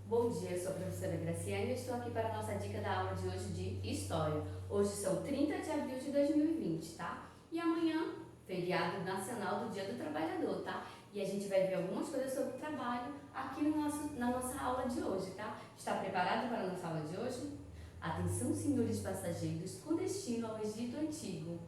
Bom dia, eu sou a professora Graciane e estou aqui para a nossa dica da aula de hoje de História. Hoje são 30 de abril de 2020, tá? E amanhã, feriado nacional do Dia do Trabalhador, tá? E a gente vai ver algumas coisas sobre o trabalho aqui na nossa aula de hoje, tá? Está preparado para a nossa aula de hoje? Atenção, senhores passageiros, com destino ao Egito Antigo.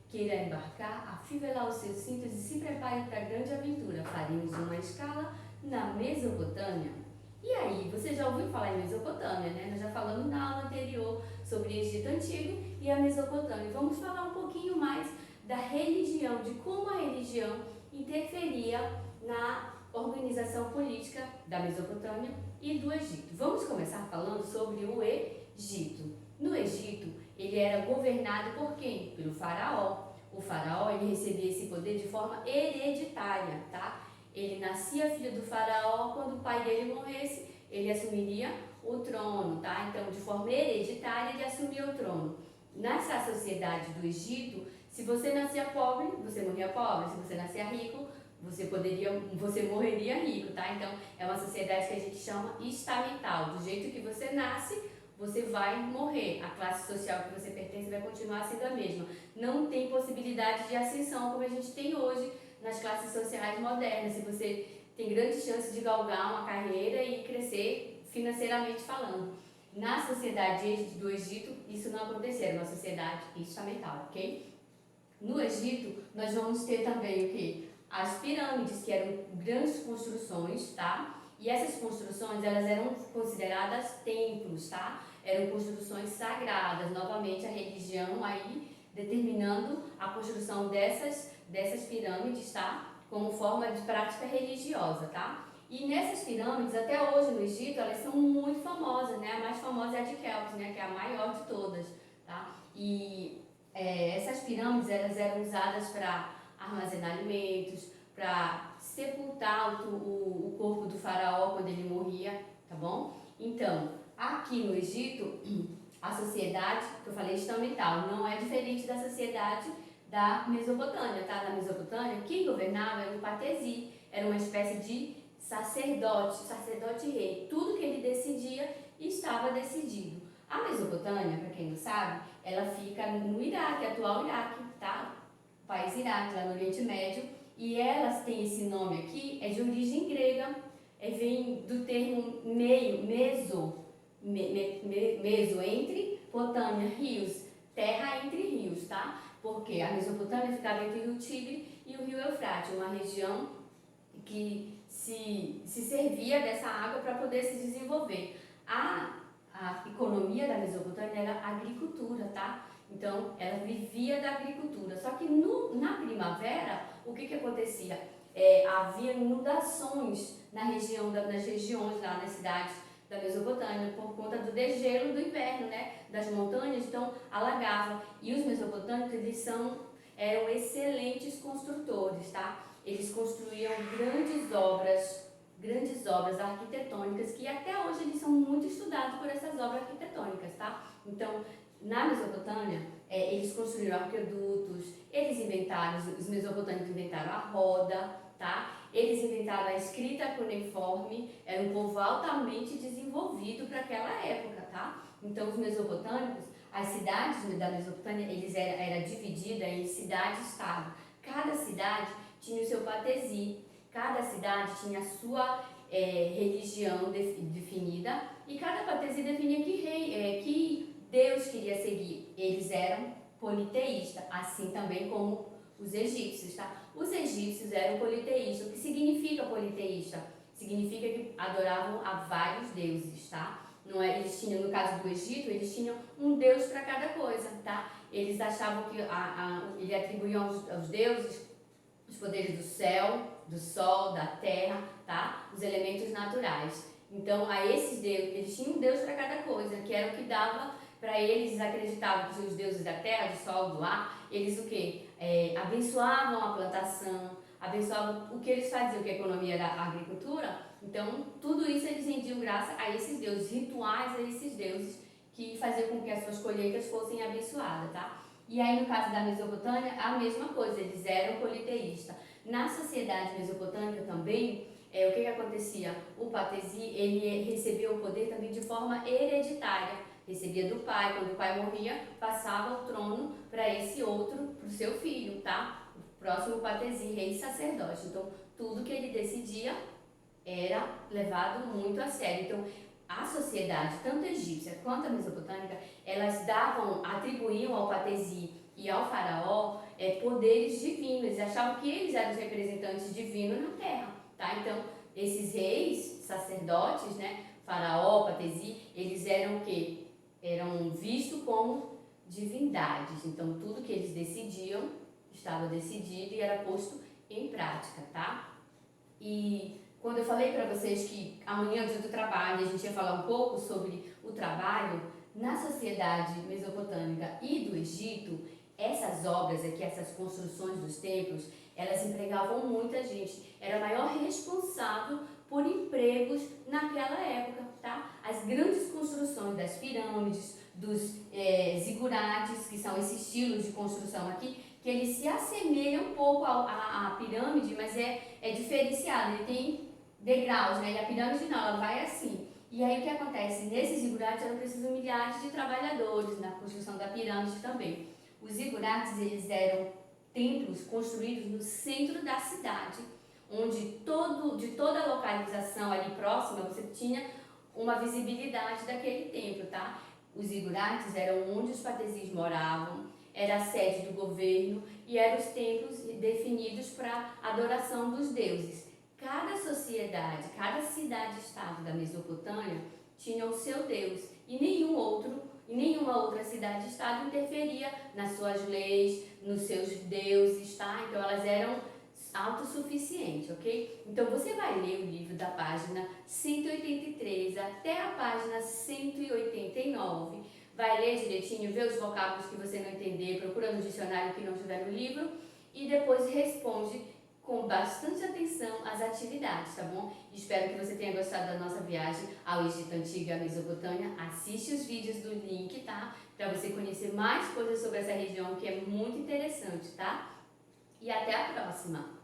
Queira embarcar, afivelar os seus cintos e se prepare para a grande aventura. Faremos uma escala na Mesopotâmia. E aí, você já ouviu falar em Mesopotâmia, né? Nós já falamos na aula anterior sobre Egito Antigo e a Mesopotâmia. Vamos falar um pouquinho mais da religião, de como a religião interferia na organização política da Mesopotâmia e do Egito. Vamos começar falando sobre o Egito. No Egito, ele era governado por quem? Pelo faraó. O faraó, ele recebia esse poder de forma hereditária, tá? Ele nascia filho do faraó, quando o pai dele morresse, ele assumiria o trono, tá? Então, de forma hereditária, ele assumia o trono. Nessa sociedade do Egito, se você nascia pobre, você morria pobre. Se você nascia rico, você morreria rico, tá? Então, é uma sociedade que a gente chama estamental. Do jeito que você nasce, você vai morrer. A classe social que você pertence vai continuar sendo a mesma. Não tem possibilidade de ascensão como a gente tem hoje nas classes sociais modernas. Se você tem grande chance de galgar uma carreira e crescer financeiramente falando. Na sociedade do Egito, isso não acontecia, era uma sociedade estamental, ok? No Egito, nós vamos ter também o quê? As pirâmides, que eram grandes construções, tá? E essas construções, elas eram consideradas templos, tá? Eram construções sagradas. Novamente, a religião aí determinando a construção dessas pirâmides, tá? Como forma de prática religiosa, tá? E nessas pirâmides, até hoje no Egito, elas são muito famosas, né? A mais famosa é a de Quéops, né? Que é a maior de todas, tá? E essas pirâmides, elas eram usadas para armazenar alimentos, para sepultar o corpo do faraó quando ele morria, tá bom? Então, aqui no Egito, a sociedade, que eu falei estamental, não é diferente da sociedade da Mesopotâmia, tá? Na Mesopotâmia, quem governava era o patesi, era uma espécie de sacerdote rei. Tudo que ele decidia estava decidido. A Mesopotâmia, para quem não sabe, ela fica no Iraque, atual Iraque, tá? O país Iraque, lá no Oriente Médio, e elas têm esse nome aqui, é de origem grega, vem do termo meso, entre Potâmia, rios, terra entre rios, tá? Porque a Mesopotâmia ficava entre o rio Tigre e o rio Eufrates, uma região que se servia dessa água para poder se desenvolver. A economia da Mesopotâmia era a agricultura, tá? Então, ela vivia da agricultura. Só que na primavera, o que acontecia? Havia inundações nas regiões lá nas cidades da Mesopotâmia por conta do degelo do inverno, né? Das montanhas, então alagava. E os mesopotâmicos, eram excelentes construtores, tá? Eles construíam grandes obras arquitetônicas que até hoje eles são muito estudados por essas obras arquitetônicas, tá? Então, na Mesopotâmia, eles construíram aquedutos, os mesopotâmicos inventaram a roda, tá? Eles inventaram a escrita cuneiforme, era um povo altamente desenvolvido para aquela época, tá? Então, os mesopotâmicos, as cidades da Mesopotâmia, era dividida em cidade-estado. Cada cidade tinha o seu patesi, cada cidade tinha a sua religião definida e cada patesi definia que Deus queria seguir. Eles eram politeístas, assim também como os egípcios, tá? Os egípcios eram politeístas. O que significa politeísta? Significa que adoravam a vários deuses, tá? Não é, eles tinham, no caso do Egito, eles tinham um deus para cada coisa, tá? Eles achavam que ele atribuíam aos deuses os poderes do céu, do sol, da terra, tá? Os elementos naturais. Então, a esses deuses, eles tinham um deus para cada coisa, que era o que dava para eles. Acreditavam que os deuses da terra, do sol, do ar, eles o quê? Abençoavam a plantação, abençoavam o que eles faziam, que a economia era a agricultura. Então, tudo isso eles rendiam graça a esses deuses, rituais a esses deuses, que faziam com que as suas colheitas fossem abençoadas, tá? E aí, no caso da Mesopotâmia, a mesma coisa, eles eram politeístas. Na sociedade mesopotâmica também, o que acontecia? O patesi, ele recebia o poder também de forma hereditária. Recebia do pai, quando o pai morria, passava o trono para esse outro, para o seu filho, tá? O próximo patesi, rei e sacerdote. Então, tudo que ele decidia era levado muito a sério. Então, a sociedade, tanto egípcia quanto a mesopotâmica, elas atribuíam ao patesi e ao faraó poderes divinos. Eles achavam que eles eram os representantes divinos na terra, tá? Então, esses reis, sacerdotes, né, faraó, patesi, eles eram o quê? Eram vistos como divindades. Então, tudo que eles decidiam estava decidido e era posto em prática, tá? E quando eu falei para vocês que amanhã é o dia do trabalho, a gente ia falar um pouco sobre o trabalho, na sociedade mesopotâmica e do Egito, essas obras aqui, essas construções dos templos, elas empregavam muita gente. Era a maior responsável por empregos naquela época, tá? As grandes construções das pirâmides, dos zigurates, que são esses estilos de construção aqui, que eles se assemelham um pouco à pirâmide, mas é diferenciado, ele tem degraus, né? E a pirâmide não, ela vai assim. E aí o que acontece? Nesses zigurates eram precisos milhares de trabalhadores na construção da pirâmide também. Os zigurates, eles eram templos construídos no centro da cidade, onde de toda a localização ali próxima você tinha uma visibilidade daquele templo, tá? Os zigurates eram onde os patesis moravam, era a sede do governo e eram os templos definidos para adoração dos deuses. Cada sociedade, cada cidade-estado da Mesopotâmia tinha o seu deus e nenhuma outra cidade-estado interferia nas suas leis, nos seus deuses, tá? Então elas eram autossuficientes, ok? Então você vai ler o livro da página 183 até a página 189, vai ler direitinho, ver os vocábulos que você não entender, procura no dicionário que não estiver no livro e depois responde com bastante atenção às atividades, tá bom? Espero que você tenha gostado da nossa viagem ao Egito Antigo e à Mesopotâmia. Assiste os vídeos do link, tá? Para você conhecer mais coisas sobre essa região que é muito interessante, tá? E até a próxima!